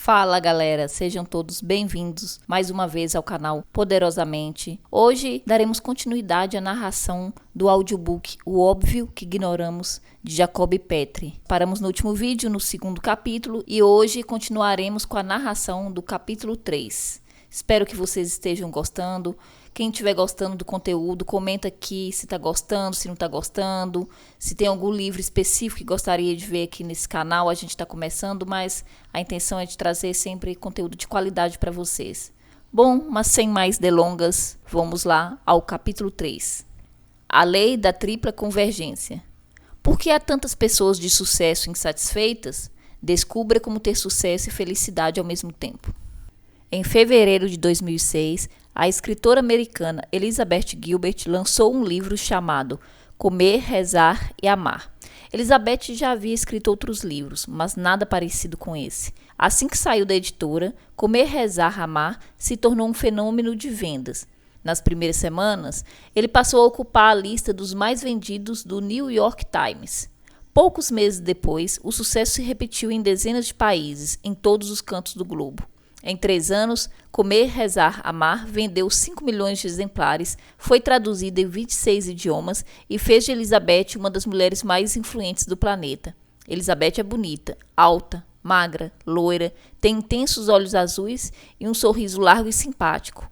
Fala galera, sejam todos bem-vindos mais uma vez ao canal Poderosamente. Hoje daremos continuidade à narração do audiobook O Óbvio que Ignoramos, de Jacob Petri. Paramos no último vídeo, no segundo capítulo, e hoje continuaremos com a narração do capítulo 3. Espero que vocês estejam gostando. Quem estiver gostando do conteúdo, comenta aqui se está gostando, se não está gostando, se tem algum livro específico que gostaria de ver aqui nesse canal. A gente está começando, mas a intenção é de trazer sempre conteúdo de qualidade para vocês. Bom, mas sem mais delongas, vamos lá ao capítulo 3. A lei da tripla convergência. Por que há tantas pessoas de sucesso insatisfeitas? Descubra como ter sucesso e felicidade ao mesmo tempo. Em fevereiro de 2006, a escritora americana Elizabeth Gilbert lançou um livro chamado Comer, Rezar e Amar. Elizabeth já havia escrito outros livros, mas nada parecido com esse. Assim que saiu da editora, Comer, Rezar, Amar se tornou um fenômeno de vendas. Nas primeiras semanas, ele passou a ocupar a lista dos mais vendidos do New York Times. Poucos meses depois, o sucesso se repetiu em dezenas de países, em todos os cantos do globo. Em 3 anos, Comer, Rezar, Amar vendeu 5 milhões de exemplares, foi traduzida em 26 idiomas e fez de Elizabeth uma das mulheres mais influentes do planeta. Elizabeth é bonita, alta, magra, loira, tem intensos olhos azuis e um sorriso largo e simpático.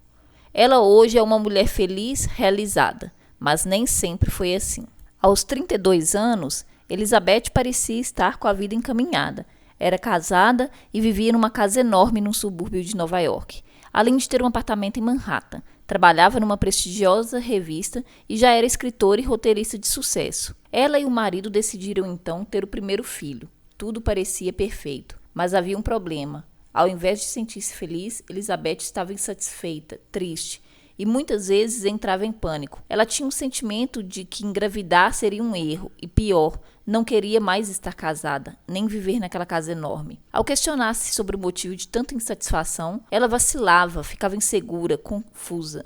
Ela hoje é uma mulher feliz, realizada, mas nem sempre foi assim. Aos 32 anos, Elizabeth parecia estar com a vida encaminhada. Era casada e vivia numa casa enorme num subúrbio de Nova York, além de ter um apartamento em Manhattan. Trabalhava numa prestigiosa revista e já era escritora e roteirista de sucesso. Ela e o marido decidiram então ter o primeiro filho. Tudo parecia perfeito, mas havia um problema. Ao invés de sentir-se feliz, Elizabeth estava insatisfeita, triste e muitas vezes entrava em pânico. Ela tinha um sentimento de que engravidar seria um erro e, pior, não queria mais estar casada, nem viver naquela casa enorme. Ao questionar-se sobre o motivo de tanta insatisfação, ela vacilava, ficava insegura, confusa.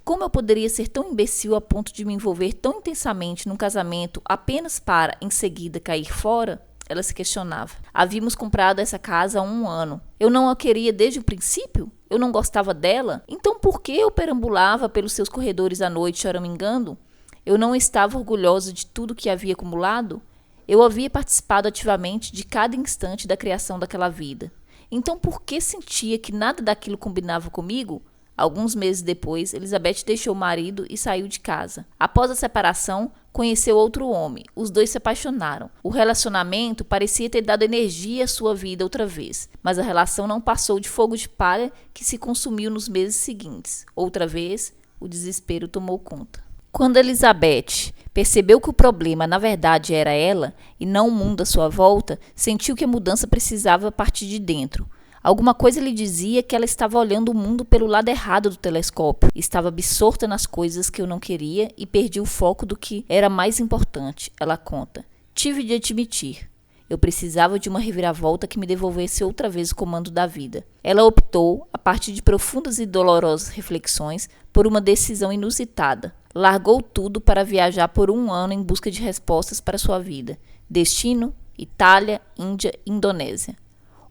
Como eu poderia ser tão imbecil a ponto de me envolver tão intensamente num casamento apenas para, em seguida, cair fora? Ela se questionava. Havíamos comprado essa casa há 1 ano. Eu não a queria desde o princípio? Eu não gostava dela? Então por que eu perambulava pelos seus corredores à noite choramingando? Eu não estava orgulhosa de tudo que havia acumulado? Eu havia participado ativamente de cada instante da criação daquela vida. Então por que sentia que nada daquilo combinava comigo? Alguns meses depois, Elizabeth deixou o marido e saiu de casa. Após a separação, conheceu outro homem. Os dois se apaixonaram. O relacionamento parecia ter dado energia à sua vida outra vez, mas a relação não passou de fogo de palha que se consumiu nos meses seguintes. Outra vez, o desespero tomou conta. Quando Elizabeth percebeu que o problema na verdade era ela e não o mundo à sua volta, sentiu que a mudança precisava partir de dentro. Alguma coisa lhe dizia que ela estava olhando o mundo pelo lado errado do telescópio. Estava absorta nas coisas que eu não queria e perdi o foco do que era mais importante, ela conta. Tive de admitir. Eu precisava de uma reviravolta que me devolvesse outra vez o comando da vida. Ela optou, a partir de profundas e dolorosas reflexões, por uma decisão inusitada. Largou tudo para viajar por 1 ano em busca de respostas para sua vida. Destino: Itália, Índia, Indonésia.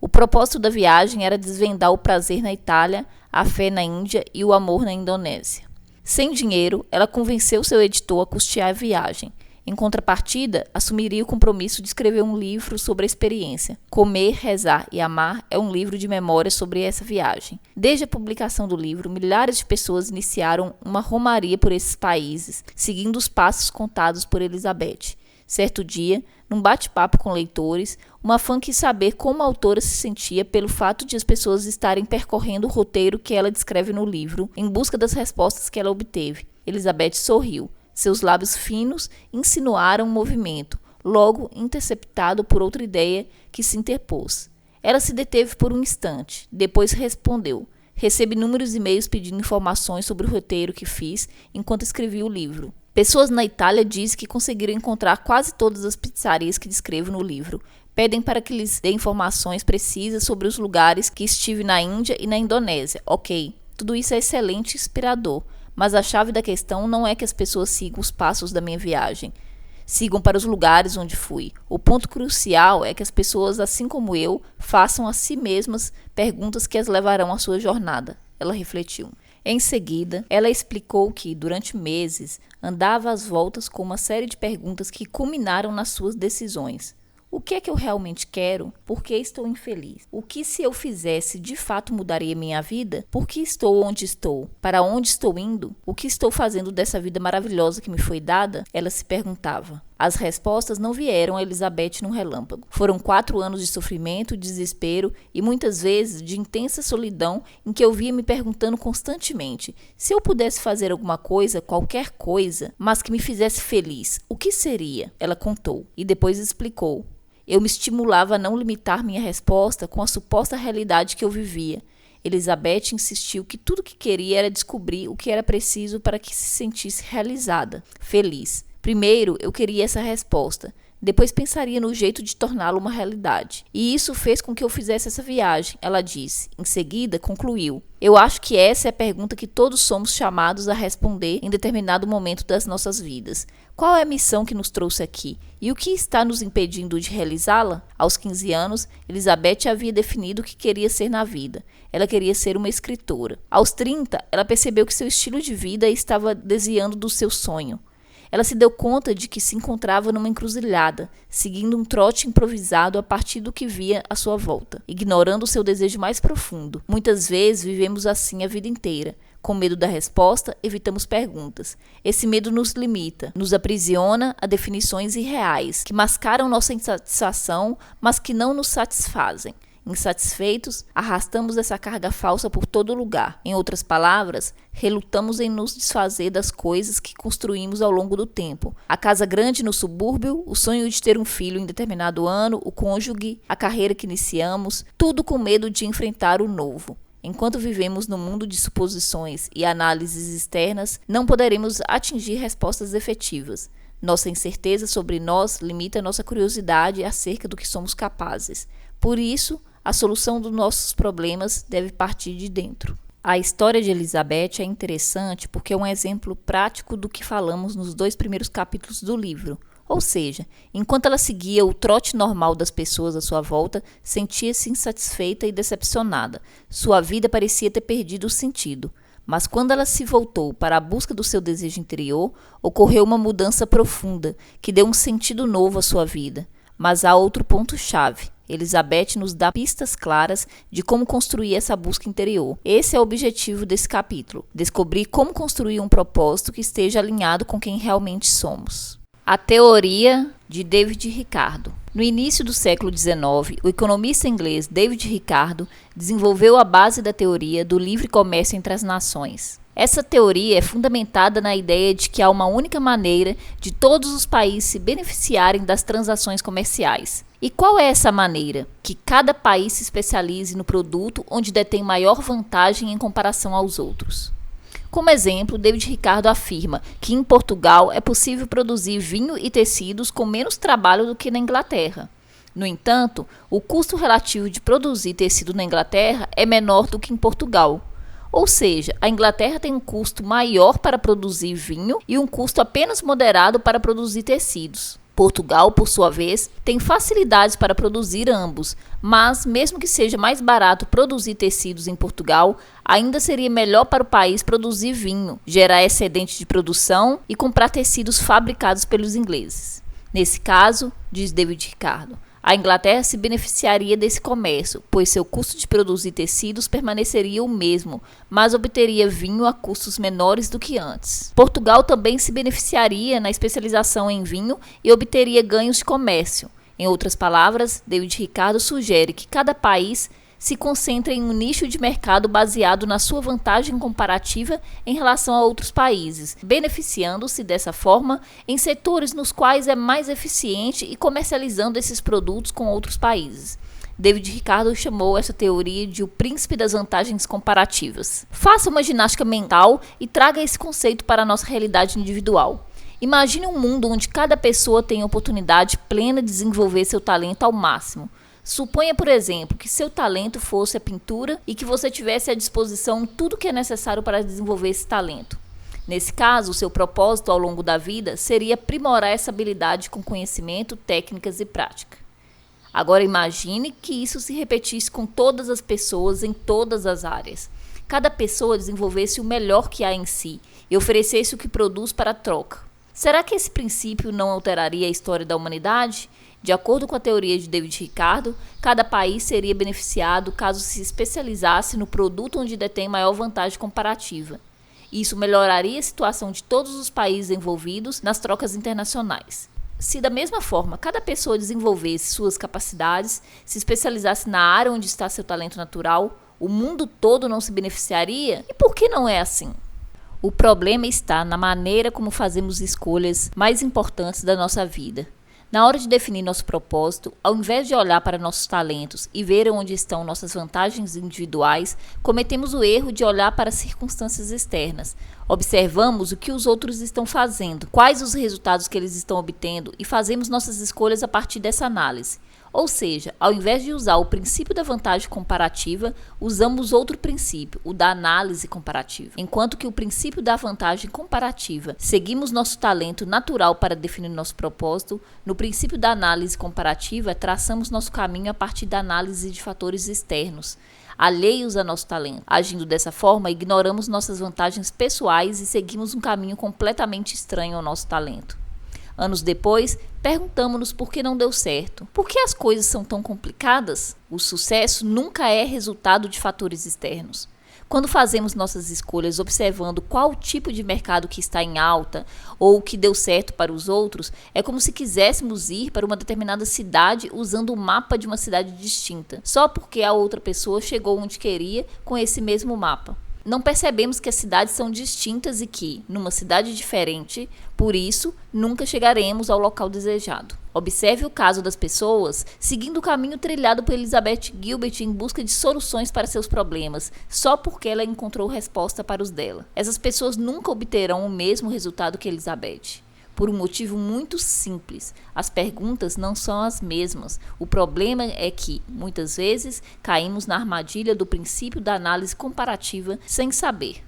O propósito da viagem era desvendar o prazer na Itália, a fé na Índia e o amor na Indonésia. Sem dinheiro, ela convenceu seu editor a custear a viagem. Em contrapartida, assumiria o compromisso de escrever um livro sobre a experiência. Comer, Rezar e Amar é um livro de memórias sobre essa viagem. Desde a publicação do livro, milhares de pessoas iniciaram uma romaria por esses países, seguindo os passos contados por Elizabeth. Certo dia, num bate-papo com leitores, uma fã quis saber como a autora se sentia pelo fato de as pessoas estarem percorrendo o roteiro que ela descreve no livro, em busca das respostas que ela obteve. Elizabeth sorriu. Seus lábios finos insinuaram um movimento, logo interceptado por outra ideia que se interpôs. Ela se deteve por um instante, depois respondeu. Recebi inúmeros e-mails pedindo informações sobre o roteiro que fiz enquanto escrevi o livro. Pessoas na Itália dizem que conseguiram encontrar quase todas as pizzarias que descrevo no livro. Pedem para que lhes dê informações precisas sobre os lugares que estive na Índia e na Indonésia. Ok, tudo isso é excelente e inspirador, mas a chave da questão não é que as pessoas sigam os passos da minha viagem. Sigam para os lugares onde fui. O ponto crucial é que as pessoas, assim como eu, façam a si mesmas perguntas que as levarão à sua jornada. Ela refletiu. Em seguida, ela explicou que, durante meses, andava às voltas com uma série de perguntas que culminaram nas suas decisões. O que é que eu realmente quero? Por que estou infeliz? O que, se eu fizesse, de fato mudaria minha vida? Por que estou onde estou? Para onde estou indo? O que estou fazendo dessa vida maravilhosa que me foi dada? Ela se perguntava. As respostas não vieram a Elizabeth num relâmpago. Foram 4 anos de sofrimento, desespero e muitas vezes de intensa solidão em que eu via me perguntando constantemente: se eu pudesse fazer alguma coisa, qualquer coisa, mas que me fizesse feliz, o que seria? Ela contou e depois explicou. Eu me estimulava a não limitar minha resposta com a suposta realidade que eu vivia. Elizabeth insistiu que tudo o que queria era descobrir o que era preciso para que se sentisse realizada, feliz. Primeiro, eu queria essa resposta. Depois pensaria no jeito de torná-la uma realidade. E isso fez com que eu fizesse essa viagem, ela disse. Em seguida, concluiu. Eu acho que essa é a pergunta que todos somos chamados a responder em determinado momento das nossas vidas. Qual é a missão que nos trouxe aqui? E o que está nos impedindo de realizá-la? Aos 15 anos, Elizabeth havia definido o que queria ser na vida. Ela queria ser uma escritora. Aos 30, ela percebeu que seu estilo de vida estava desviando do seu sonho. Ela se deu conta de que se encontrava numa encruzilhada, seguindo um trote improvisado a partir do que via à sua volta, ignorando o seu desejo mais profundo. Muitas vezes vivemos assim a vida inteira. Com medo da resposta, evitamos perguntas. Esse medo nos limita, nos aprisiona a definições irreais, que mascaram nossa insatisfação, mas que não nos satisfazem. Insatisfeitos, arrastamos essa carga falsa por todo lugar. Em outras palavras, relutamos em nos desfazer das coisas que construímos ao longo do tempo. A casa grande no subúrbio, o sonho de ter um filho em determinado ano, o cônjuge, a carreira que iniciamos, tudo com medo de enfrentar o novo. Enquanto vivemos no mundo de suposições e análises externas, não poderemos atingir respostas efetivas. Nossa incerteza sobre nós limita nossa curiosidade acerca do que somos capazes. Por isso, a solução dos nossos problemas deve partir de dentro. A história de Elizabeth é interessante porque é um exemplo prático do que falamos nos 2 primeiros capítulos do livro. Ou seja, enquanto ela seguia o trote normal das pessoas à sua volta, sentia-se insatisfeita e decepcionada. Sua vida parecia ter perdido o sentido. Mas quando ela se voltou para a busca do seu desejo interior, ocorreu uma mudança profunda, que deu um sentido novo à sua vida. Mas há outro ponto-chave. Elizabeth nos dá pistas claras de como construir essa busca interior. Esse é o objetivo desse capítulo: descobrir como construir um propósito que esteja alinhado com quem realmente somos. A teoria de David Ricardo. No início do século XIX, o economista inglês David Ricardo desenvolveu a base da teoria do livre comércio entre as nações. Essa teoria é fundamentada na ideia de que há uma única maneira de todos os países se beneficiarem das transações comerciais. E qual é essa maneira? Que cada país se especialize no produto onde detém maior vantagem em comparação aos outros. Como exemplo, David Ricardo afirma que em Portugal é possível produzir vinho e tecidos com menos trabalho do que na Inglaterra. No entanto, o custo relativo de produzir tecido na Inglaterra é menor do que em Portugal. Ou seja, a Inglaterra tem um custo maior para produzir vinho e um custo apenas moderado para produzir tecidos. Portugal, por sua vez, tem facilidades para produzir ambos, mas, mesmo que seja mais barato produzir tecidos em Portugal, ainda seria melhor para o país produzir vinho, gerar excedente de produção e comprar tecidos fabricados pelos ingleses. Nesse caso, diz David Ricardo, a Inglaterra se beneficiaria desse comércio, pois seu custo de produzir tecidos permaneceria o mesmo, mas obteria vinho a custos menores do que antes. Portugal também se beneficiaria na especialização em vinho e obteria ganhos de comércio. Em outras palavras, David Ricardo sugere que cada país se concentra em um nicho de mercado baseado na sua vantagem comparativa em relação a outros países, beneficiando-se dessa forma em setores nos quais é mais eficiente e comercializando esses produtos com outros países. David Ricardo chamou essa teoria de o príncipe das vantagens comparativas. Faça uma ginástica mental e traga esse conceito para a nossa realidade individual. Imagine um mundo onde cada pessoa tem a oportunidade plena de desenvolver seu talento ao máximo. Suponha, por exemplo, que seu talento fosse a pintura e que você tivesse à disposição tudo o que é necessário para desenvolver esse talento. Nesse caso, o seu propósito ao longo da vida seria aprimorar essa habilidade com conhecimento, técnicas e prática. Agora imagine que isso se repetisse com todas as pessoas em todas as áreas. Cada pessoa desenvolvesse o melhor que há em si e oferecesse o que produz para a troca. Será que esse princípio não alteraria a história da humanidade? De acordo com a teoria de David Ricardo, cada país seria beneficiado caso se especializasse no produto onde detém maior vantagem comparativa. Isso melhoraria a situação de todos os países envolvidos nas trocas internacionais. Se da mesma forma cada pessoa desenvolvesse suas capacidades, se especializasse na área onde está seu talento natural, o mundo todo não se beneficiaria? E por que não é assim? O problema está na maneira como fazemos escolhas mais importantes da nossa vida. Na hora de definir nosso propósito, ao invés de olhar para nossos talentos e ver onde estão nossas vantagens individuais, cometemos o erro de olhar para as circunstâncias externas. Observamos o que os outros estão fazendo, quais os resultados que eles estão obtendo e fazemos nossas escolhas a partir dessa análise. Ou seja, ao invés de usar o princípio da vantagem comparativa, usamos outro princípio, o da análise comparativa. Enquanto que o princípio da vantagem comparativa, seguimos nosso talento natural para definir nosso propósito, no princípio da análise comparativa, traçamos nosso caminho a partir da análise de fatores externos, alheios a nosso talento. Agindo dessa forma, ignoramos nossas vantagens pessoais e seguimos um caminho completamente estranho ao nosso talento. Anos depois, perguntamos-nos por que não deu certo. Por que as coisas são tão complicadas? O sucesso nunca é resultado de fatores externos. Quando fazemos nossas escolhas observando qual tipo de mercado que está em alta ou o que deu certo para os outros, é como se quiséssemos ir para uma determinada cidade usando o mapa de uma cidade distinta, só porque a outra pessoa chegou onde queria com esse mesmo mapa. Não percebemos que as cidades são distintas e que, numa cidade diferente, por isso, nunca chegaremos ao local desejado. Observe o caso das pessoas seguindo o caminho trilhado por Elizabeth Gilbert em busca de soluções para seus problemas, só porque ela encontrou resposta para os dela. Essas pessoas nunca obterão o mesmo resultado que Elizabeth. Por um motivo muito simples, as perguntas não são as mesmas. O problema é que, muitas vezes, caímos na armadilha do princípio da análise comparativa sem saber.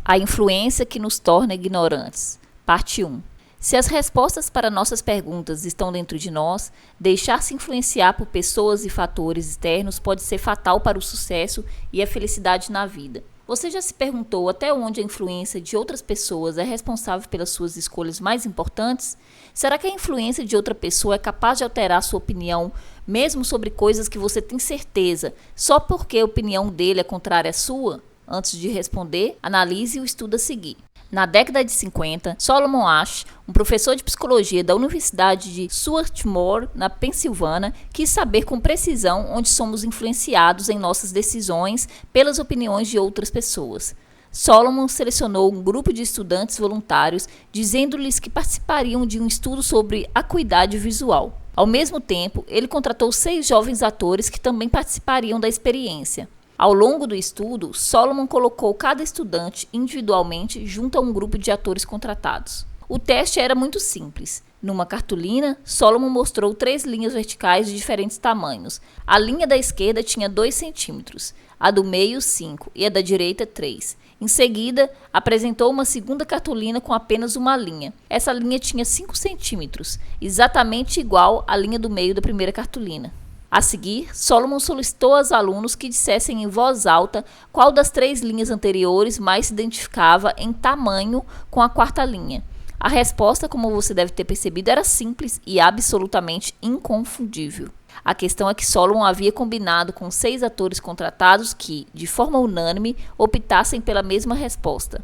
A influência que nos torna ignorantes. Parte 1. Se as respostas para nossas perguntas estão dentro de nós, deixar-se influenciar por pessoas e fatores externos pode ser fatal para o sucesso e a felicidade na vida. Você já se perguntou até onde a influência de outras pessoas é responsável pelas suas escolhas mais importantes? Será que a influência de outra pessoa é capaz de alterar sua opinião, mesmo sobre coisas que você tem certeza, só porque a opinião dele é contrária à sua? Antes de responder, analise o estudo a seguir. Na década de 50, Solomon Asch, um professor de psicologia da Universidade de Swarthmore, na Pensilvânia, quis saber com precisão onde somos influenciados em nossas decisões pelas opiniões de outras pessoas. Solomon selecionou um grupo de estudantes voluntários, dizendo-lhes que participariam de um estudo sobre acuidade visual. Ao mesmo tempo, ele contratou 6 jovens atores que também participariam da experiência. Ao longo do estudo, Solomon colocou cada estudante individualmente junto a um grupo de atores contratados. O teste era muito simples. Numa cartolina, Solomon mostrou 3 linhas verticais de diferentes tamanhos. A linha da esquerda tinha 2 centímetros, a do meio 5 e a da direita 3. Em seguida, apresentou uma segunda cartolina com apenas uma linha. Essa linha tinha 5 centímetros, exatamente igual à linha do meio da primeira cartolina. A seguir, Solomon solicitou aos alunos que dissessem em voz alta qual das 3 linhas anteriores mais se identificava em tamanho com a 4ª linha. A resposta, como você deve ter percebido, era simples e absolutamente inconfundível. A questão é que Solomon havia combinado com 6 atores contratados que, de forma unânime, optassem pela mesma resposta.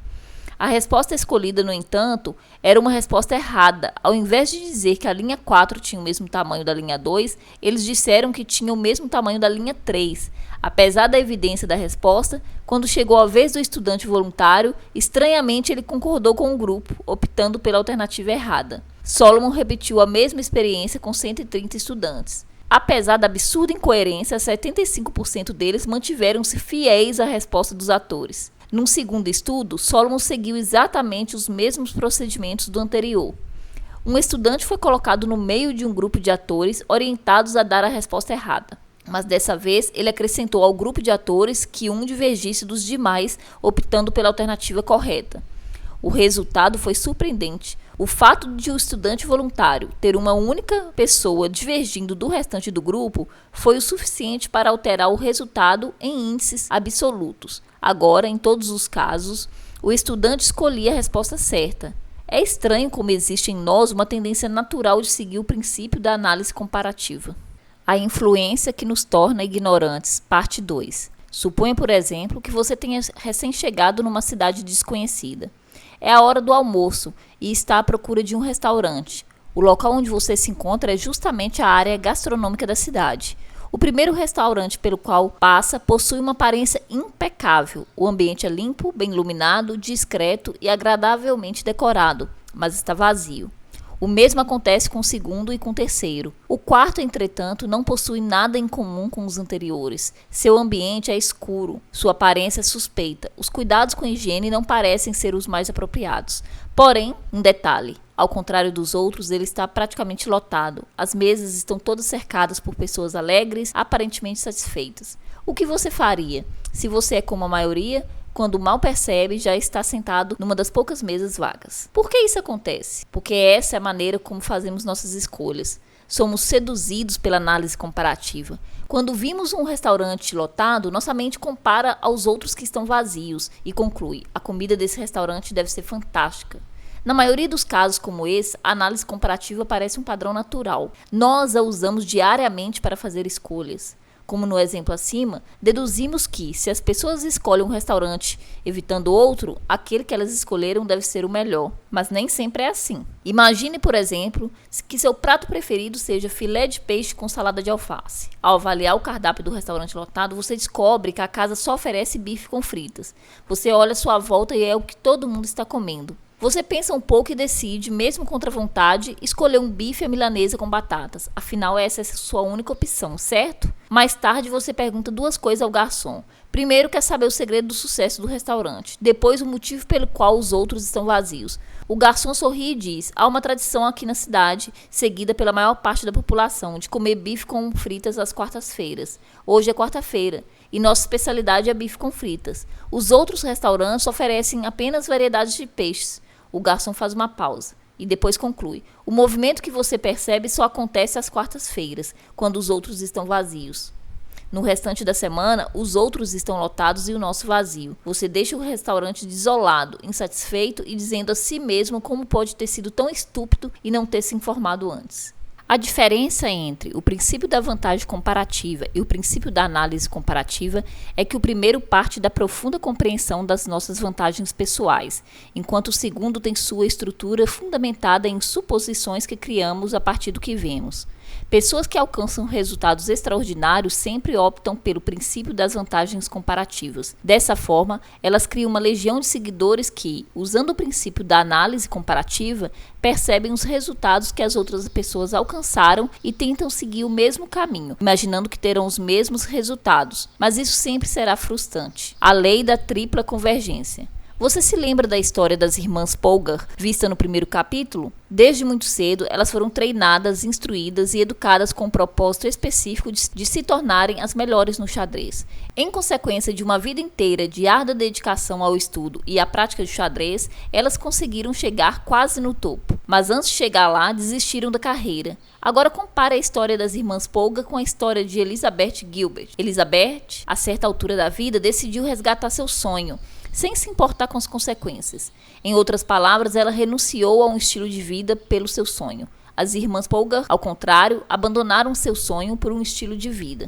A resposta escolhida, no entanto, era uma resposta errada. Ao invés de dizer que a linha 4 tinha o mesmo tamanho da linha 2, eles disseram que tinha o mesmo tamanho da linha 3. Apesar da evidência da resposta, quando chegou a vez do estudante voluntário, estranhamente ele concordou com o grupo, optando pela alternativa errada. Solomon repetiu a mesma experiência com 130 estudantes. Apesar da absurda incoerência, 75% deles mantiveram-se fiéis à resposta dos atores. Num segundo estudo, Solomon seguiu exatamente os mesmos procedimentos do anterior. Um estudante foi colocado no meio de um grupo de atores orientados a dar a resposta errada. Mas dessa vez, ele acrescentou ao grupo de atores que um divergisse dos demais, optando pela alternativa correta. O resultado foi surpreendente. O fato de o estudante voluntário ter uma única pessoa divergindo do restante do grupo foi o suficiente para alterar o resultado em índices absolutos. Agora, em todos os casos, o estudante escolhia a resposta certa. É estranho como existe em nós uma tendência natural de seguir o princípio da análise comparativa. A influência que nos torna ignorantes, parte 2. Suponha, por exemplo, que você tenha recém-chegado numa cidade desconhecida. É a hora do almoço e está à procura de um restaurante. O local onde você se encontra é justamente a área gastronômica da cidade. O primeiro restaurante pelo qual passa possui uma aparência impecável. O ambiente é limpo, bem iluminado, discreto e agradavelmente decorado, mas está vazio. O mesmo acontece com o segundo e com o terceiro. O quarto, entretanto, não possui nada em comum com os anteriores. Seu ambiente é escuro, sua aparência é suspeita. Os cuidados com a higiene não parecem ser os mais apropriados. Porém, um detalhe. Ao contrário dos outros, ele está praticamente lotado. As mesas estão todas cercadas por pessoas alegres, aparentemente satisfeitas. O que você faria? Se você é como a maioria, quando mal percebe, já está sentado numa das poucas mesas vagas. Por que isso acontece? Porque essa é a maneira como fazemos nossas escolhas. Somos seduzidos pela análise comparativa. Quando vimos um restaurante lotado, nossa mente compara aos outros que estão vazios e conclui: a comida desse restaurante deve ser fantástica. Na maioria dos casos como esse, a análise comparativa parece um padrão natural. Nós a usamos diariamente para fazer escolhas. Como no exemplo acima, deduzimos que, se as pessoas escolhem um restaurante evitando outro, aquele que elas escolheram deve ser o melhor. Mas nem sempre é assim. Imagine, por exemplo, que seu prato preferido seja filé de peixe com salada de alface. Ao avaliar o cardápio do restaurante lotado, você descobre que a casa só oferece bife com fritas. Você olha à sua volta e é o que todo mundo está comendo. Você pensa um pouco e decide, mesmo contra a vontade, escolher um bife à milanesa com batatas. Afinal, essa é a sua única opção, certo? Mais tarde, você pergunta duas coisas ao garçom. Primeiro, quer saber o segredo do sucesso do restaurante. Depois, o motivo pelo qual os outros estão vazios. O garçom sorri e diz: há uma tradição aqui na cidade, seguida pela maior parte da população, de comer bife com fritas às quartas-feiras. Hoje é quarta-feira e nossa especialidade é bife com fritas. Os outros restaurantes oferecem apenas variedades de peixes. O garçom faz uma pausa e depois conclui: o movimento que você percebe só acontece às quartas-feiras, quando os outros estão vazios. No restante da semana, os outros estão lotados e o nosso vazio. Você deixa o restaurante desolado, insatisfeito e dizendo a si mesmo como pode ter sido tão estúpido e não ter se informado antes. A diferença entre o princípio da vantagem comparativa e o princípio da análise comparativa é que o primeiro parte da profunda compreensão das nossas vantagens pessoais, enquanto o segundo tem sua estrutura fundamentada em suposições que criamos a partir do que vemos. Pessoas que alcançam resultados extraordinários sempre optam pelo princípio das vantagens comparativas. Dessa forma, elas criam uma legião de seguidores que, usando o princípio da análise comparativa, percebem os resultados que as outras pessoas alcançaram e tentam seguir o mesmo caminho, imaginando que terão os mesmos resultados. Mas isso sempre será frustrante. A lei da tripla convergência. Você se lembra da história das irmãs Polgar, vista no primeiro capítulo? Desde muito cedo, elas foram treinadas, instruídas e educadas com um propósito específico de se tornarem as melhores no xadrez. Em consequência de uma vida inteira de árdua dedicação ao estudo e à prática de xadrez, elas conseguiram chegar quase no topo. Mas antes de chegar lá, desistiram da carreira. Agora compare a história das irmãs Polgar com a história de Elizabeth Gilbert. Elizabeth, a certa altura da vida, decidiu resgatar seu sonho, sem se importar com as consequências. Em outras palavras, ela renunciou a um estilo de vida pelo seu sonho. As irmãs Polgar, ao contrário, abandonaram seu sonho por um estilo de vida.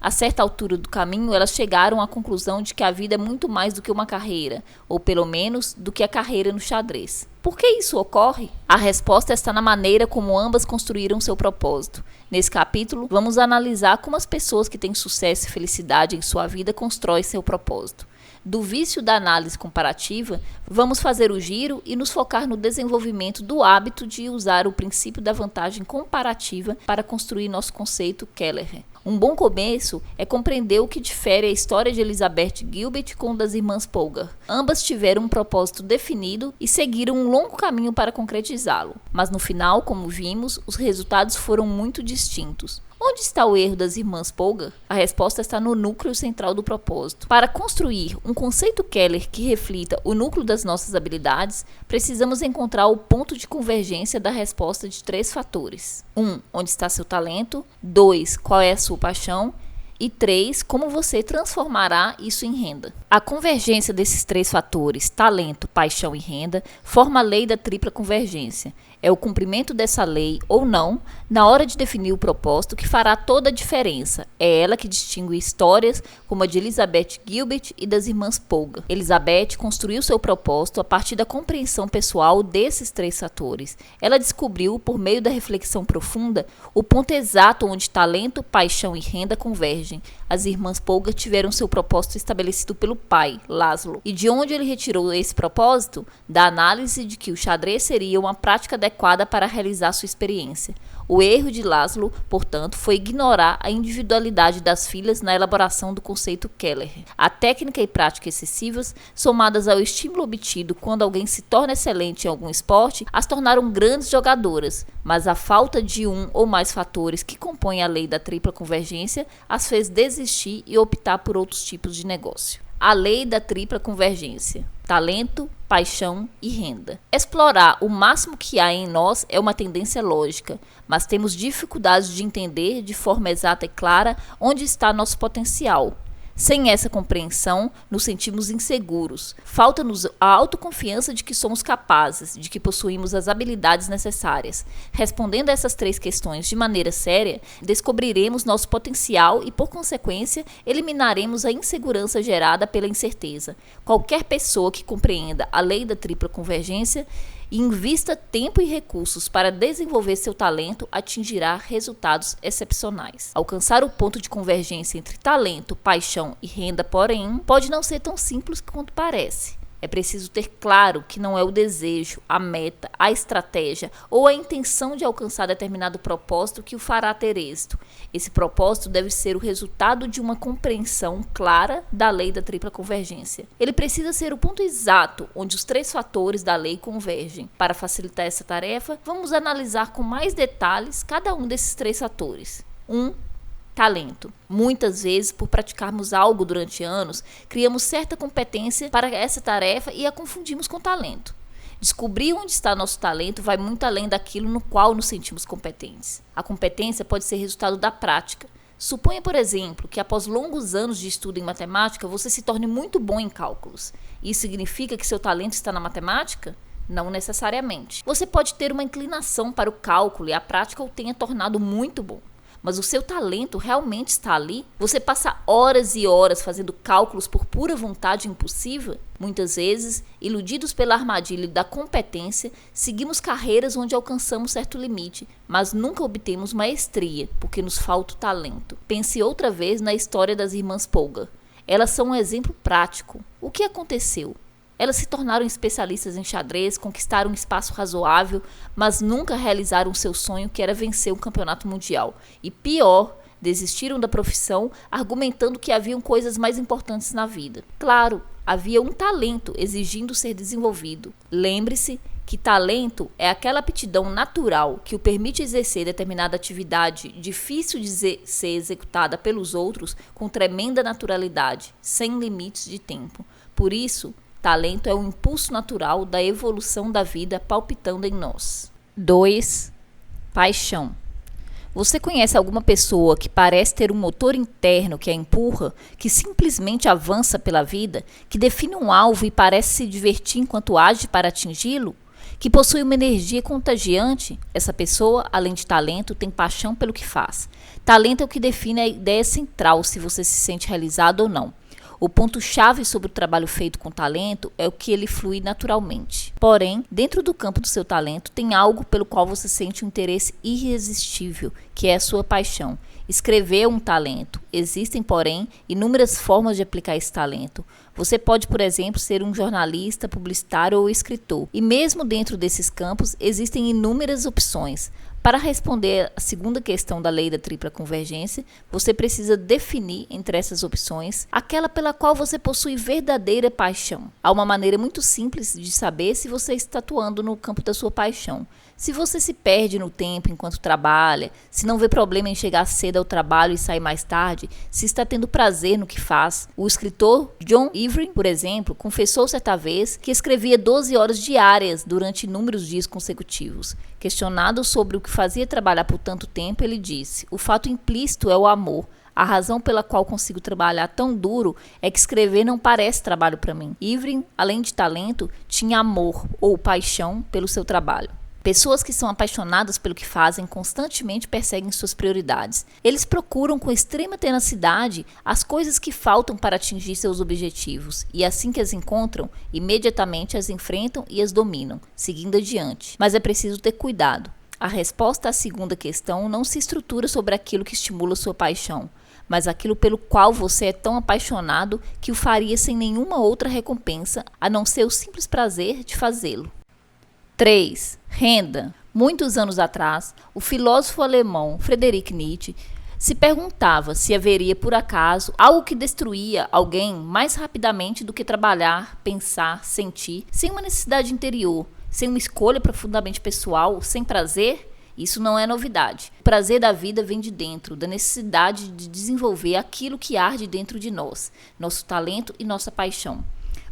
A certa altura do caminho, elas chegaram à conclusão de que a vida é muito mais do que uma carreira, ou pelo menos do que a carreira no xadrez. Por que isso ocorre? A resposta está na maneira como ambas construíram seu propósito. Nesse capítulo, vamos analisar como as pessoas que têm sucesso e felicidade em sua vida constroem seu propósito. Do vício da análise comparativa, vamos fazer o giro e nos focar no desenvolvimento do hábito de usar o princípio da vantagem comparativa para construir nosso conceito Kelleher. Um bom começo é compreender o que difere a história de Elizabeth Gilbert com o das irmãs Polgar. Ambas tiveram um propósito definido e seguiram um longo caminho para concretizá-lo. Mas no final, como vimos, os resultados foram muito distintos. Onde está o erro das irmãs Polgar? A resposta está no núcleo central do propósito. Para construir um conceito Keller que reflita o núcleo das nossas habilidades, precisamos encontrar o ponto de convergência da resposta de 3 fatores. 1. Onde está seu talento? 2. Qual é a sua paixão? E 3. Como você transformará isso em renda? A convergência desses 3 fatores, talento, paixão e renda, forma a lei da tripla convergência. É o cumprimento dessa lei, ou não, na hora de definir o propósito que fará toda a diferença. É ela que distingue histórias como a de Elizabeth Gilbert e das irmãs Polgar. Elizabeth construiu seu propósito a partir da compreensão pessoal desses 3 fatores. Ela descobriu, por meio da reflexão profunda, o ponto exato onde talento, paixão e renda convergem. As irmãs Polgar tiveram seu propósito estabelecido pelo pai, Laszlo. E de onde ele retirou esse propósito? Da análise de que o xadrez seria uma prática adequada para realizar sua experiência. O erro de Laszlo, portanto, foi ignorar a individualidade das filhas na elaboração do conceito Keller. A técnica e prática excessivas, somadas ao estímulo obtido quando alguém se torna excelente em algum esporte, as tornaram grandes jogadoras, mas a falta de um ou mais fatores que compõem a lei da tripla convergência as fez desistir e optar por outros tipos de negócio. A lei da tripla convergência: talento, paixão e renda. Explorar o máximo que há em nós é uma tendência lógica, mas temos dificuldades de entender de forma exata e clara onde está nosso potencial. Sem essa compreensão, nos sentimos inseguros. Falta-nos a autoconfiança de que somos capazes, de que possuímos as habilidades necessárias. Respondendo a essas 3 questões de maneira séria, descobriremos nosso potencial e, por consequência, eliminaremos a insegurança gerada pela incerteza. Qualquer pessoa que compreenda a lei da tripla convergência e invista tempo e recursos para desenvolver seu talento, atingirá resultados excepcionais. Alcançar o ponto de convergência entre talento, paixão e renda, porém, pode não ser tão simples quanto parece. É preciso ter claro que não é o desejo, a meta, a estratégia ou a intenção de alcançar determinado propósito que o fará ter êxito. Esse propósito deve ser o resultado de uma compreensão clara da lei da tripla convergência. Ele precisa ser o ponto exato onde os 3 fatores da lei convergem. Para facilitar essa tarefa, vamos analisar com mais detalhes cada um desses 3 fatores. 1. Talento. Muitas vezes, por praticarmos algo durante anos, criamos certa competência para essa tarefa e a confundimos com talento. Descobrir onde está nosso talento vai muito além daquilo no qual nos sentimos competentes. A competência pode ser resultado da prática. Suponha, por exemplo, que após longos anos de estudo em matemática, você se torne muito bom em cálculos. Isso significa que seu talento está na matemática? Não necessariamente. Você pode ter uma inclinação para o cálculo e a prática o tenha tornado muito bom. Mas o seu talento realmente está ali? Você passa horas e horas fazendo cálculos por pura vontade impulsiva? Muitas vezes, iludidos pela armadilha da competência, seguimos carreiras onde alcançamos certo limite, mas nunca obtemos maestria, porque nos falta o talento. Pense outra vez na história das irmãs Polgar. Elas são um exemplo prático. O que aconteceu? Elas se tornaram especialistas em xadrez, conquistaram um espaço razoável, mas nunca realizaram seu sonho, que era vencer um campeonato mundial. E pior, desistiram da profissão, argumentando que haviam coisas mais importantes na vida. Claro, havia um talento exigindo ser desenvolvido. Lembre-se que talento é aquela aptidão natural que o permite exercer determinada atividade difícil de ser executada pelos outros com tremenda naturalidade, sem limites de tempo. Por isso, talento é o impulso natural da evolução da vida palpitando em nós. 2. Paixão. Você conhece alguma pessoa que parece ter um motor interno que a empurra, que simplesmente avança pela vida, que define um alvo e parece se divertir enquanto age para atingi-lo? Que possui uma energia contagiante? Essa pessoa, além de talento, tem paixão pelo que faz. Talento é o que define a ideia central se você se sente realizado ou não. O ponto-chave sobre o trabalho feito com talento é o que ele flui naturalmente. Porém, dentro do campo do seu talento, tem algo pelo qual você sente um interesse irresistível, que é a sua paixão. Escrever é um talento. Existem, porém, inúmeras formas de aplicar esse talento. Você pode, por exemplo, ser um jornalista, publicitário ou escritor. E mesmo dentro desses campos, existem inúmeras opções. Para responder à segunda questão da lei da tripla convergência, você precisa definir entre essas opções aquela pela qual você possui verdadeira paixão. Há uma maneira muito simples de saber se você está atuando no campo da sua paixão. Se você se perde no tempo enquanto trabalha, se não vê problema em chegar cedo ao trabalho e sair mais tarde, se está tendo prazer no que faz. O escritor John Irving, por exemplo, confessou certa vez que escrevia 12 horas diárias durante inúmeros dias consecutivos. Questionado sobre o que fazia trabalhar por tanto tempo, ele disse: "O fato implícito é o amor. A razão pela qual consigo trabalhar tão duro é que escrever não parece trabalho para mim." Irving, além de talento, tinha amor ou paixão pelo seu trabalho. Pessoas que são apaixonadas pelo que fazem constantemente perseguem suas prioridades. Eles procuram com extrema tenacidade as coisas que faltam para atingir seus objetivos e, assim que as encontram, imediatamente as enfrentam e as dominam, seguindo adiante. Mas é preciso ter cuidado. A resposta à segunda questão não se estrutura sobre aquilo que estimula sua paixão, mas aquilo pelo qual você é tão apaixonado que o faria sem nenhuma outra recompensa, a não ser o simples prazer de fazê-lo. 3. Renda. Muitos anos atrás, o filósofo alemão Friedrich Nietzsche se perguntava se haveria, por acaso, algo que destruía alguém mais rapidamente do que trabalhar, pensar, sentir, sem uma necessidade interior, sem uma escolha profundamente pessoal, sem prazer. Isso não é novidade. O prazer da vida vem de dentro, da necessidade de desenvolver aquilo que arde dentro de nós, nosso talento e nossa paixão.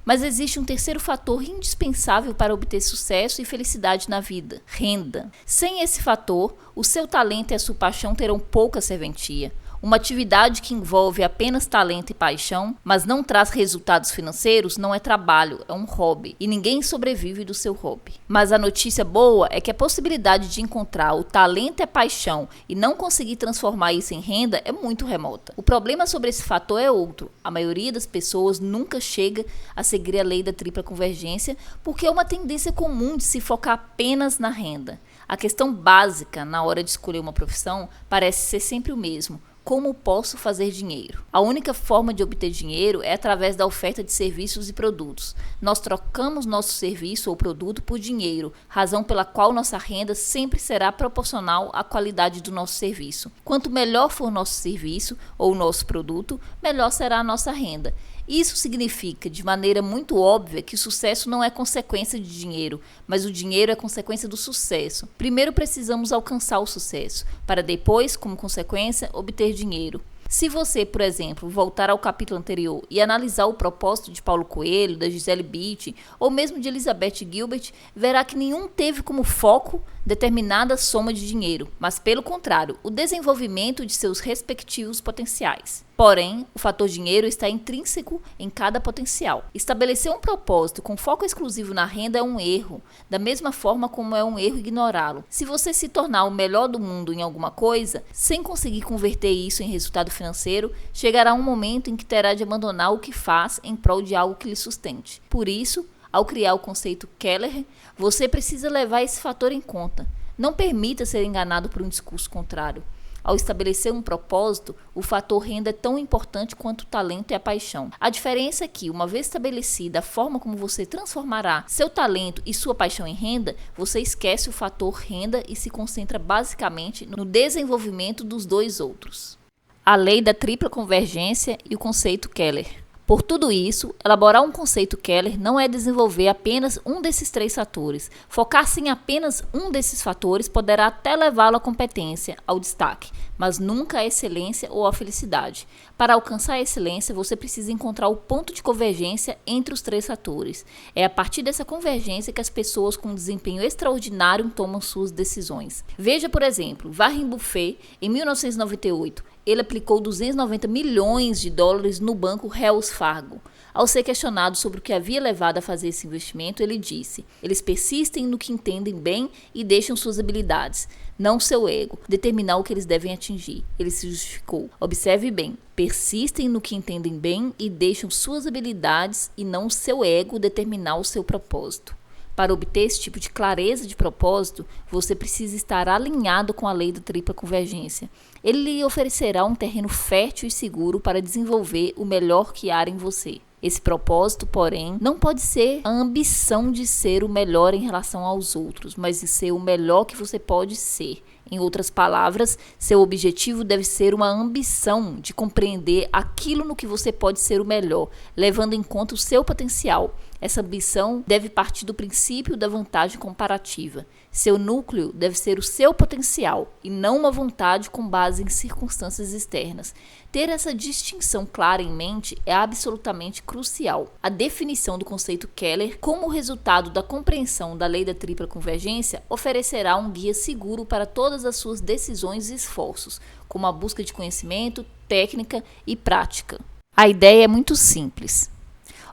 Mas existe um terceiro fator indispensável para obter sucesso e felicidade na vida: renda. Sem esse fator, o seu talento e a sua paixão terão pouca serventia. Uma atividade que envolve apenas talento e paixão, mas não traz resultados financeiros, não é trabalho, é um hobby. E ninguém sobrevive do seu hobby. Mas a notícia boa é que a possibilidade de encontrar o talento e a paixão e não conseguir transformar isso em renda é muito remota. O problema sobre esse fator é outro. A maioria das pessoas nunca chega a seguir a lei da tripla convergência porque é uma tendência comum de se focar apenas na renda. A questão básica na hora de escolher uma profissão parece ser sempre o mesmo: como posso fazer dinheiro? A única forma de obter dinheiro é através da oferta de serviços e produtos. Nós trocamos nosso serviço ou produto por dinheiro, razão pela qual nossa renda sempre será proporcional à qualidade do nosso serviço. Quanto melhor for nosso serviço ou nosso produto, melhor será a nossa renda. Isso significa, de maneira muito óbvia, que o sucesso não é consequência de dinheiro, mas o dinheiro é consequência do sucesso. Primeiro precisamos alcançar o sucesso, para depois, como consequência, obter dinheiro. Se você, por exemplo, voltar ao capítulo anterior e analisar o propósito de Paulo Coelho, da Gisele Bündchen ou mesmo de Elizabeth Gilbert, verá que nenhum teve como foco determinada soma de dinheiro, mas pelo contrário, o desenvolvimento de seus respectivos potenciais. Porém, o fator dinheiro está intrínseco em cada potencial. Estabelecer um propósito com foco exclusivo na renda é um erro, da mesma forma como é um erro ignorá-lo. Se você se tornar o melhor do mundo em alguma coisa, sem conseguir converter isso em resultado financeiro, chegará um momento em que terá de abandonar o que faz em prol de algo que lhe sustente. Por isso, ao criar o conceito Keller, você precisa levar esse fator em conta. Não permita ser enganado por um discurso contrário. Ao estabelecer um propósito, o fator renda é tão importante quanto o talento e a paixão. A diferença é que, uma vez estabelecida a forma como você transformará seu talento e sua paixão em renda, você esquece o fator renda e se concentra basicamente no desenvolvimento dos dois outros. A lei da tripla convergência e o conceito Keller. Por tudo isso, elaborar um conceito Keller não é desenvolver apenas um desses três fatores. Focar-se em apenas um desses fatores poderá até levá-lo à competência, ao destaque, mas nunca à excelência ou à felicidade. Para alcançar a excelência, você precisa encontrar o ponto de convergência entre os três fatores. É a partir dessa convergência que as pessoas com desempenho extraordinário tomam suas decisões. Veja, por exemplo, Warren Buffett, em 1998, ele aplicou 290 milhões de dólares no banco Wells Fargo. Ao ser questionado sobre o que havia levado a fazer esse investimento, ele disse: eles persistem no que entendem bem e deixam suas habilidades, não seu ego, determinar o que eles devem atingir. Ele se justificou. Observe bem, persistem no que entendem bem e deixam suas habilidades e não seu ego determinar o seu propósito. Para obter esse tipo de clareza de propósito, você precisa estar alinhado com a lei da tripla convergência. Ele lhe oferecerá um terreno fértil e seguro para desenvolver o melhor que há em você. Esse propósito, porém, não pode ser a ambição de ser o melhor em relação aos outros, mas de ser o melhor que você pode ser, Em outras palavras, seu objetivo deve ser uma ambição de compreender aquilo no que você pode ser o melhor, levando em conta o seu potencial. Essa ambição deve partir do princípio da vantagem comparativa. Seu núcleo deve ser o seu potencial e não uma vontade com base em circunstâncias externas. Ter essa distinção clara em mente é absolutamente crucial. A definição do conceito Keller como resultado da compreensão da lei da tripla convergência oferecerá um guia seguro para todas as suas decisões e esforços, como a busca de conhecimento, técnica e prática. A ideia é muito simples.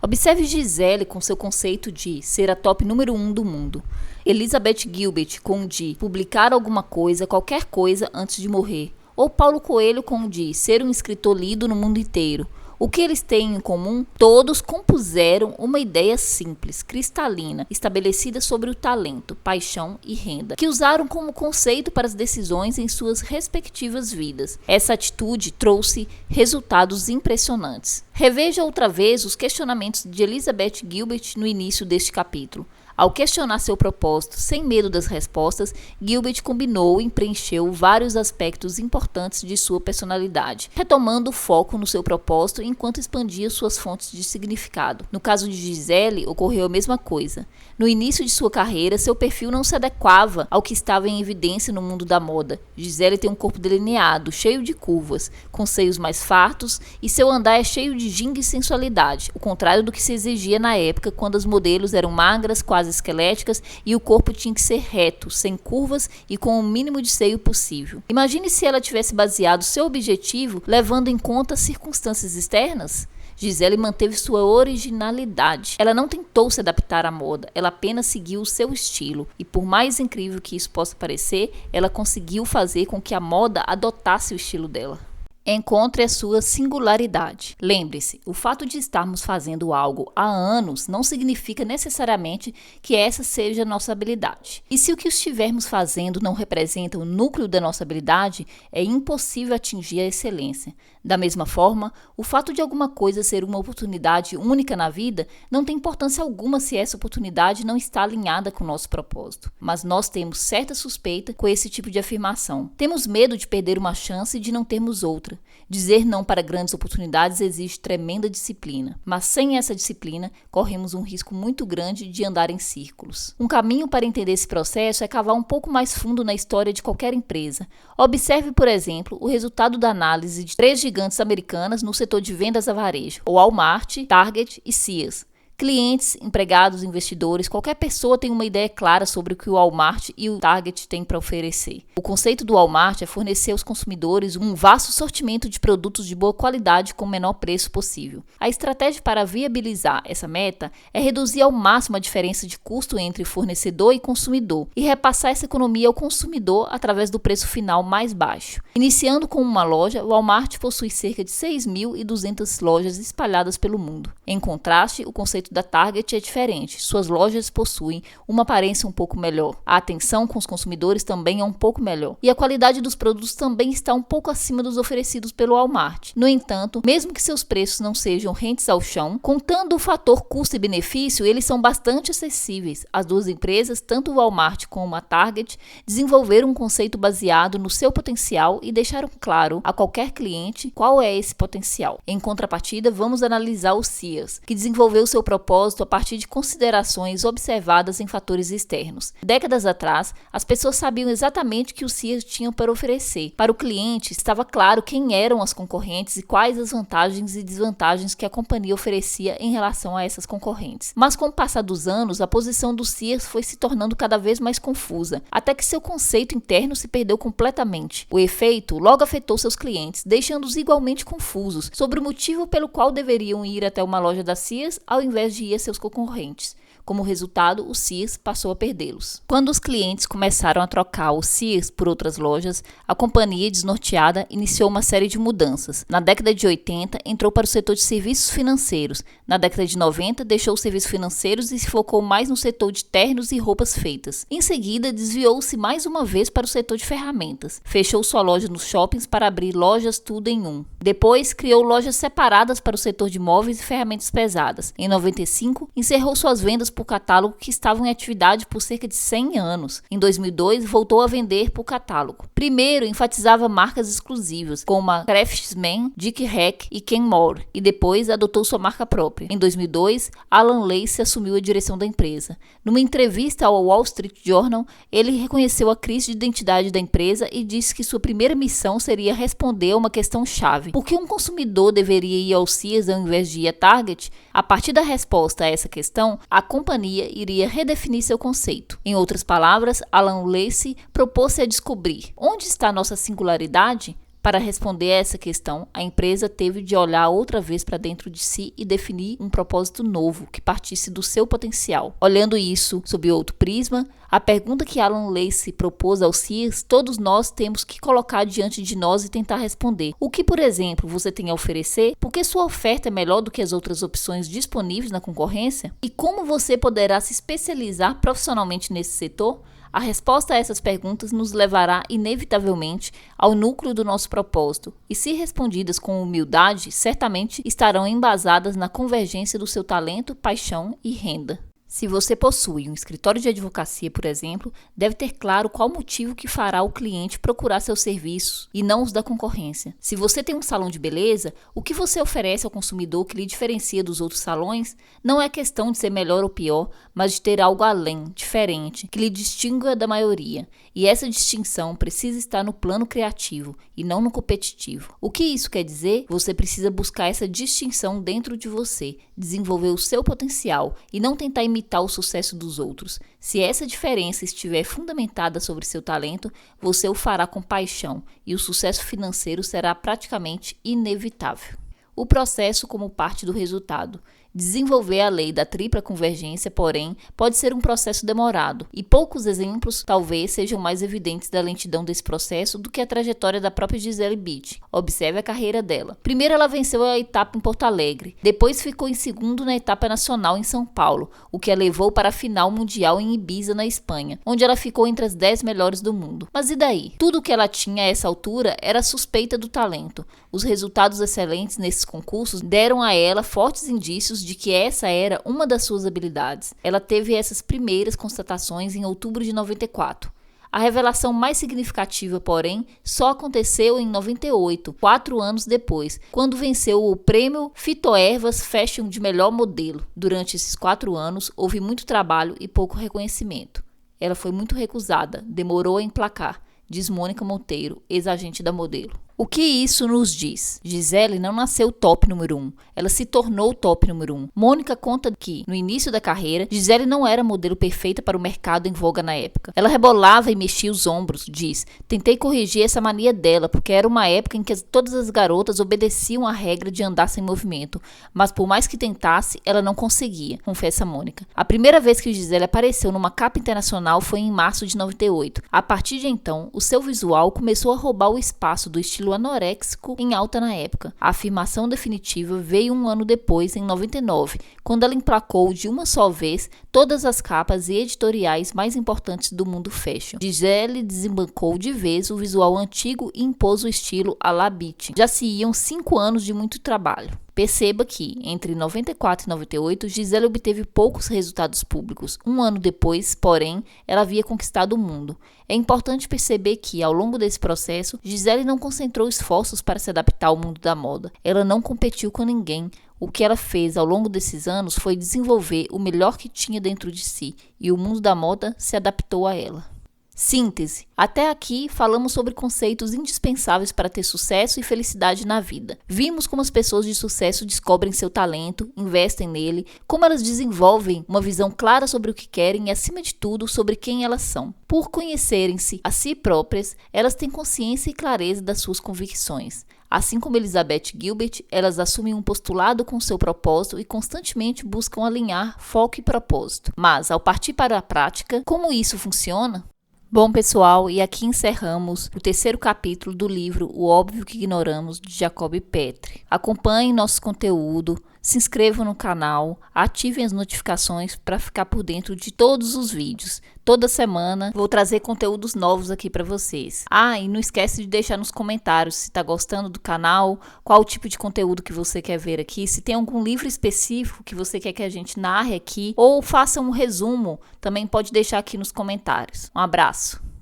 Observe Gisele com seu conceito de ser a top número 1 do mundo. Elizabeth Gilbert com o de publicar alguma coisa, qualquer coisa, antes de morrer. Ou Paulo Coelho com o de ser um escritor lido no mundo inteiro. O que eles têm em comum? Todos compuseram uma ideia simples, cristalina, estabelecida sobre o talento, paixão e renda, que usaram como conceito para as decisões em suas respectivas vidas. Essa atitude trouxe resultados impressionantes. Reveja outra vez os questionamentos de Elizabeth Gilbert no início deste capítulo. Ao questionar seu propósito, sem medo das respostas, Gilbert combinou e preencheu vários aspectos importantes de sua personalidade, retomando o foco no seu propósito enquanto expandia suas fontes de significado. No caso de Gisele, ocorreu a mesma coisa. No início de sua carreira, seu perfil não se adequava ao que estava em evidência no mundo da moda. Gisele tem um corpo delineado, cheio de curvas, com seios mais fartos, e seu andar é cheio de ginga e sensualidade, o contrário do que se exigia na época, quando as modelos eram magras, quase esqueléticas, e o corpo tinha que ser reto, sem curvas e com o mínimo de seio possível. Imagine se ela tivesse baseado seu objetivo levando em conta circunstâncias externas. Gisele manteve sua originalidade. Ela não tentou se adaptar à moda, ela apenas seguiu o seu estilo. E por mais incrível que isso possa parecer, ela conseguiu fazer com que a moda adotasse o estilo dela. Encontre a sua singularidade. Lembre-se, o fato de estarmos fazendo algo há anos não significa necessariamente que essa seja a nossa habilidade. E se o que estivermos fazendo não representa o núcleo da nossa habilidade, é impossível atingir a excelência. Da mesma forma, o fato de alguma coisa ser uma oportunidade única na vida não tem importância alguma se essa oportunidade não está alinhada com o nosso propósito. Mas nós temos certa suspeita com esse tipo de afirmação. Temos medo de perder uma chance e de não termos outra. Dizer não para grandes oportunidades exige tremenda disciplina, mas sem essa disciplina, corremos um risco muito grande de andar em círculos. Um caminho para entender esse processo é cavar um pouco mais fundo na história de qualquer empresa. Observe, por exemplo, o resultado da análise de 3 gigantes americanas no setor de vendas a varejo, o Walmart, Target e Sears. Clientes, empregados, investidores, qualquer pessoa tem uma ideia clara sobre o que o Walmart e o Target têm para oferecer. O conceito do Walmart é fornecer aos consumidores um vasto sortimento de produtos de boa qualidade com o menor preço possível. A estratégia para viabilizar essa meta é reduzir ao máximo a diferença de custo entre fornecedor e consumidor e repassar essa economia ao consumidor através do preço final mais baixo. Iniciando com uma loja, o Walmart possui cerca de 6.200 lojas espalhadas pelo mundo. Em contraste, o conceito da Target é diferente. Suas lojas possuem uma aparência um pouco melhor. A atenção com os consumidores também é um pouco melhor. E a qualidade dos produtos também está um pouco acima dos oferecidos pelo Walmart. No entanto, mesmo que seus preços não sejam rentes ao chão, contando o fator custo e benefício, eles são bastante acessíveis. As duas empresas, tanto o Walmart como a Target, desenvolveram um conceito baseado no seu potencial e deixaram claro a qualquer cliente qual é esse potencial. Em contrapartida, vamos analisar o Sears, que desenvolveu seu propósito a partir de considerações observadas em fatores externos. Décadas atrás, as pessoas sabiam exatamente o que o Sears tinha para oferecer. Para o cliente, estava claro quem eram as concorrentes e quais as vantagens e desvantagens que a companhia oferecia em relação a essas concorrentes. Mas com o passar dos anos, a posição do Sears foi se tornando cada vez mais confusa, até que seu conceito interno se perdeu completamente. O efeito logo afetou seus clientes, deixando-os igualmente confusos sobre o motivo pelo qual deveriam ir até uma loja da Sears ao invés de ir a seus concorrentes. Como resultado, o Sears passou a perdê-los. Quando os clientes começaram a trocar o Sears por outras lojas, a companhia, desnorteada, iniciou uma série de mudanças. Na década de 80, entrou para o setor de serviços financeiros. Na década de 90, deixou os serviços financeiros e se focou mais no setor de ternos e roupas feitas. Em seguida, desviou-se mais uma vez para o setor de ferramentas. Fechou sua loja nos shoppings para abrir lojas tudo em um. Depois, criou lojas separadas para o setor de móveis e ferramentas pesadas. Em 95, encerrou suas vendas por catálogo que estavam em atividade por cerca de 100 anos. Em 2002, voltou a vender por catálogo. Primeiro, enfatizava marcas exclusivas, como a Craftsman, Dick Hack e Kenmore, e depois adotou sua marca própria. Em 2002, Alan Lacy assumiu a direção da empresa. Numa entrevista ao Wall Street Journal, ele reconheceu a crise de identidade da empresa e disse que sua primeira missão seria responder a uma questão-chave. Por que um consumidor deveria ir ao Sears ao invés de ir a Target? A partir da resposta a essa questão, a companhia iria redefinir seu conceito. Em outras palavras, Alan Lacy propôs-se a descobrir onde está nossa singularidade. Para responder a essa questão, a empresa teve de olhar outra vez para dentro de si e definir um propósito novo que partisse do seu potencial. Olhando isso sob outro prisma, a pergunta que Alan Lacy propôs ao Sears, todos nós temos que colocar diante de nós e tentar responder. O que, por exemplo, você tem a oferecer? Por que sua oferta é melhor do que as outras opções disponíveis na concorrência? E como você poderá se especializar profissionalmente nesse setor? A resposta a essas perguntas nos levará, inevitavelmente, ao núcleo do nosso propósito, e se respondidas com humildade, certamente estarão embasadas na convergência do seu talento, paixão e renda. Se você possui um escritório de advocacia, por exemplo, deve ter claro qual motivo que fará o cliente procurar seus serviços e não os da concorrência. Se você tem um salão de beleza, o que você oferece ao consumidor que lhe diferencia dos outros salões não é questão de ser melhor ou pior, mas de ter algo além, diferente, que lhe distinga da maioria. E essa distinção precisa estar no plano criativo e não no competitivo. O que isso quer dizer? Você precisa buscar essa distinção dentro de você, desenvolver o seu potencial e não tentar imitar o sucesso dos outros. Se essa diferença estiver fundamentada sobre seu talento, você o fará com paixão e o sucesso financeiro será praticamente inevitável. O processo como parte do resultado. Desenvolver a lei da tripla convergência, porém, pode ser um processo demorado, e poucos exemplos talvez sejam mais evidentes da lentidão desse processo do que a trajetória da própria Gisele Bündchen. Observe a carreira dela. Primeiro ela venceu a etapa em Porto Alegre, depois ficou em segundo na etapa nacional em São Paulo, o que a levou para a final mundial em Ibiza, na Espanha, onde ela ficou entre as 10 melhores do mundo. Mas e daí? Tudo o que ela tinha a essa altura era suspeita do talento. Os resultados excelentes nesses concursos deram a ela fortes indícios de que essa era uma das suas habilidades. Ela teve essas primeiras constatações em outubro de 94. A revelação mais significativa, porém, só aconteceu em 98, 4 anos depois, quando venceu o prêmio Fitoervas Fashion de melhor modelo. Durante esses 4 anos, houve muito trabalho e pouco reconhecimento. Ela foi muito recusada, demorou a emplacar, diz Mônica Monteiro, ex-agente da modelo. O que isso nos diz? Gisele não nasceu top número 1, ela se tornou top número 1. Mônica conta que, no início da carreira, Gisele não era a modelo perfeita para o mercado em voga na época. Ela rebolava e mexia os ombros, diz. Tentei corrigir essa mania dela, porque era uma época em que todas as garotas obedeciam à regra de andar sem movimento, mas por mais que tentasse, ela não conseguia, confessa Mônica. A primeira vez que Gisele apareceu numa capa internacional foi em março de 98. A partir de então, o seu visual começou a roubar o espaço do estilo anoréxico em alta na época. A afirmação definitiva veio um ano depois, em 99, quando ela emplacou de uma só vez todas as capas e editoriais mais importantes do mundo fashion. Gisele desembancou de vez o visual antigo e impôs o estilo à la Bündchen. Já se iam 5 anos de muito trabalho. Perceba que, entre 94 e 98, Gisele obteve poucos resultados públicos. Um ano depois, porém, ela havia conquistado o mundo. É importante perceber que, ao longo desse processo, Gisele não concentrou esforços para se adaptar ao mundo da moda. Ela não competiu com ninguém. O que ela fez ao longo desses anos foi desenvolver o melhor que tinha dentro de si, e o mundo da moda se adaptou a ela. Síntese. Até aqui falamos sobre conceitos indispensáveis para ter sucesso e felicidade na vida. Vimos como as pessoas de sucesso descobrem seu talento, investem nele, como elas desenvolvem uma visão clara sobre o que querem e, acima de tudo, sobre quem elas são. Por conhecerem-se a si próprias, elas têm consciência e clareza das suas convicções. Assim como Elizabeth Gilbert, elas assumem um postulado com seu propósito e constantemente buscam alinhar foco e propósito. Mas, ao partir para a prática, como isso funciona? Bom, pessoal, e aqui encerramos o 3º capítulo do livro O Óbvio que Ignoramos, de Jacob Petri. Acompanhe nosso conteúdo, se inscrevam no canal, ativem as notificações para ficar por dentro de todos os vídeos. Toda semana vou trazer conteúdos novos aqui para vocês. E não esquece de deixar nos comentários se está gostando do canal, qual o tipo de conteúdo que você quer ver aqui, se tem algum livro específico que você quer que a gente narre aqui ou faça um resumo, também pode deixar aqui nos comentários. Um abraço!